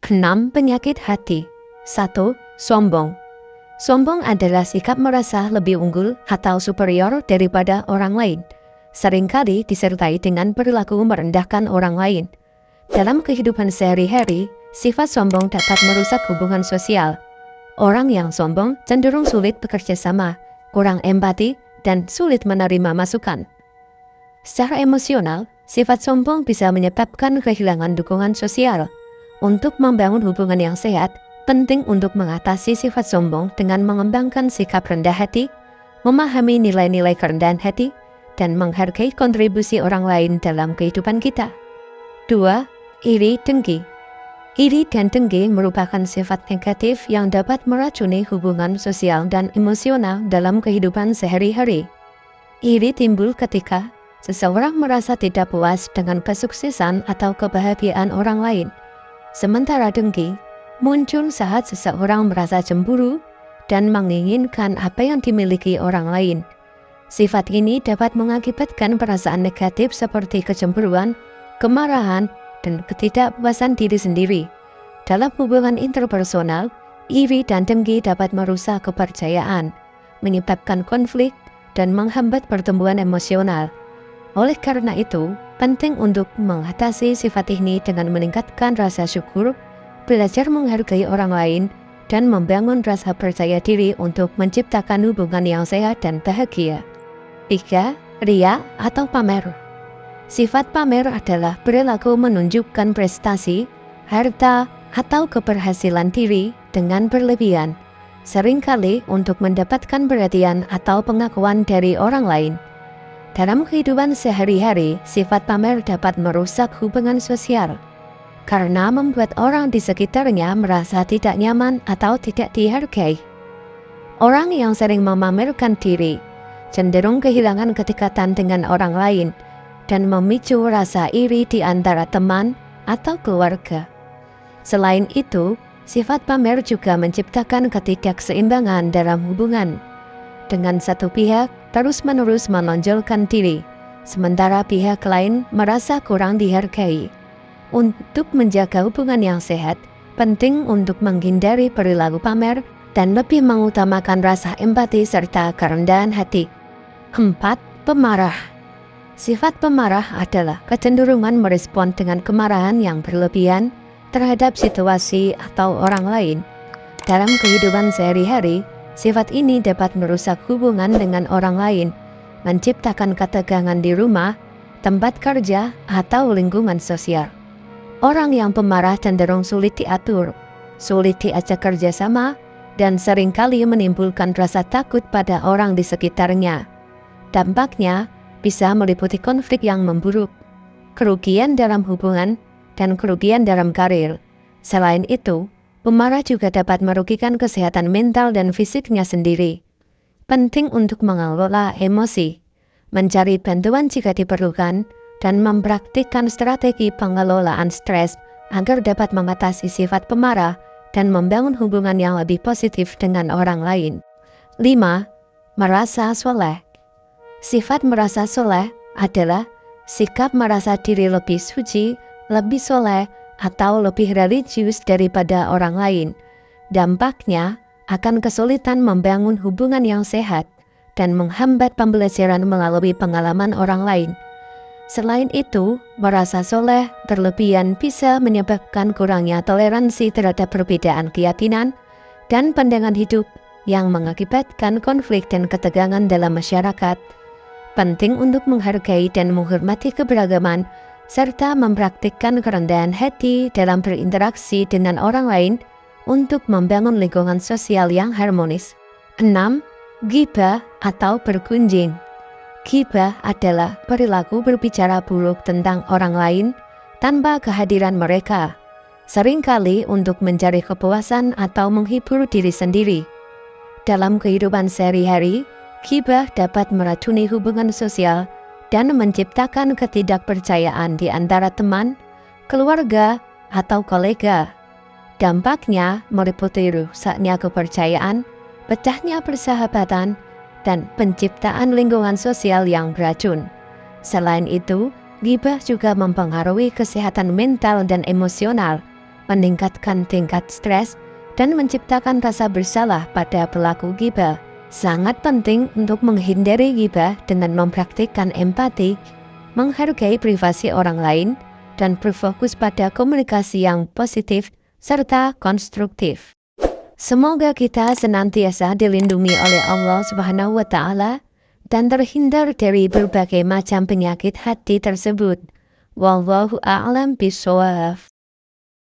6. Penyakit hati. 1. Sombong. Sombong adalah sikap merasa lebih unggul atau superior daripada orang lain. Seringkali disertai dengan perilaku merendahkan orang lain. Dalam kehidupan sehari-hari, sifat sombong dapat merusak hubungan sosial. Orang yang sombong cenderung sulit bekerja sama, kurang empati, dan sulit menerima masukan. Secara emosional, sifat sombong bisa menyebabkan kehilangan dukungan sosial. Untuk membangun hubungan yang sehat, penting untuk mengatasi sifat sombong dengan mengembangkan sikap rendah hati, memahami nilai-nilai kerendahan hati, dan menghargai kontribusi orang lain dalam kehidupan kita. 2. Iri dengki. Iri dan dengki merupakan sifat negatif yang dapat meracuni hubungan sosial dan emosional dalam kehidupan sehari-hari. Iri timbul ketika seseorang merasa tidak puas dengan kesuksesan atau kebahagiaan orang lain. Sementara dengki muncul saat seseorang merasa cemburu dan menginginkan apa yang dimiliki orang lain. Sifat ini dapat mengakibatkan perasaan negatif seperti kecemburuan, kemarahan, dan ketidakpuasan diri sendiri. Dalam hubungan interpersonal, iri dan dengki dapat merusak kepercayaan, menyebabkan konflik, dan menghambat pertumbuhan emosional. Oleh karena itu, penting untuk mengatasi sifat ini dengan meningkatkan rasa syukur, belajar menghargai orang lain, dan membangun rasa percaya diri untuk menciptakan hubungan yang sehat dan bahagia. 3. Ria atau pamer. Sifat pamer adalah perilaku menunjukkan prestasi, harta, atau keberhasilan diri dengan berlebihan, seringkali untuk mendapatkan perhatian atau pengakuan dari orang lain. Dalam kehidupan sehari-hari, sifat pamer dapat merusak hubungan sosial karena membuat orang di sekitarnya merasa tidak nyaman atau tidak dihargai. Orang yang sering memamerkan diri cenderung kehilangan kedekatan dengan orang lain dan memicu rasa iri di antara teman atau keluarga. Selain itu, sifat pamer juga menciptakan ketidakseimbangan dalam hubungan. Dengan satu pihak terus-menerus menonjolkan diri, sementara pihak lain merasa kurang dihargai. Untuk menjaga hubungan yang sehat, penting untuk menghindari perilaku pamer dan lebih mengutamakan rasa empati serta kerendahan hati. 4. Pemarah. Sifat pemarah adalah kecenderungan merespon dengan kemarahan yang berlebihan terhadap situasi atau orang lain. Dalam kehidupan sehari-hari, sifat ini dapat merusak hubungan dengan orang lain, menciptakan ketegangan di rumah, tempat kerja, atau lingkungan sosial. Orang yang pemarah cenderung sulit diatur, sulit diajak kerjasama, dan seringkali menimbulkan rasa takut pada orang di sekitarnya. Dampaknya bisa meliputi konflik yang memburuk, kerugian dalam hubungan, dan kerugian dalam karir. Selain itu, pemarah juga dapat merugikan kesehatan mental dan fisiknya sendiri. Penting untuk mengelola emosi, mencari bantuan jika diperlukan, dan mempraktikkan strategi pengelolaan stres agar dapat mengatasi sifat pemarah dan membangun hubungan yang lebih positif dengan orang lain. 5. Merasa soleh. Sifat merasa soleh adalah sikap merasa diri lebih suci, lebih soleh, atau lebih religius daripada orang lain. Dampaknya akan kesulitan membangun hubungan yang sehat dan menghambat pembelajaran melalui pengalaman orang lain. Selain itu, merasa soleh berlebihan bisa menyebabkan kurangnya toleransi terhadap perbedaan keyakinan dan pandangan hidup yang mengakibatkan konflik dan ketegangan dalam masyarakat. Penting untuk menghargai dan menghormati keberagaman serta mempraktikkan kerendahan hati dalam berinteraksi dengan orang lain untuk membangun lingkungan sosial yang harmonis. 6. Ghibah atau bergunjing. Ghibah adalah perilaku berbicara buruk tentang orang lain tanpa kehadiran mereka, seringkali untuk mencari kepuasan atau menghibur diri sendiri. Dalam kehidupan sehari-hari, ghibah dapat meracuni hubungan sosial dan menciptakan ketidakpercayaan di antara teman, keluarga, atau kolega. Dampaknya meliputi rusaknya kepercayaan, pecahnya persahabatan, dan penciptaan lingkungan sosial yang beracun. Selain itu, ghibah juga mempengaruhi kesehatan mental dan emosional meningkatkan tingkat stres, dan menciptakan rasa bersalah pada pelaku ghibah. Sangat penting untuk menghindari ghibah dengan mempraktikkan empati, menghargai privasi orang lain, dan berfokus pada komunikasi yang positif serta konstruktif. Semoga kita senantiasa dilindungi oleh Allah Subhanahu wa Ta'ala dan terhindar dari berbagai macam penyakit hati tersebut. Wallahu a'lam bishawab.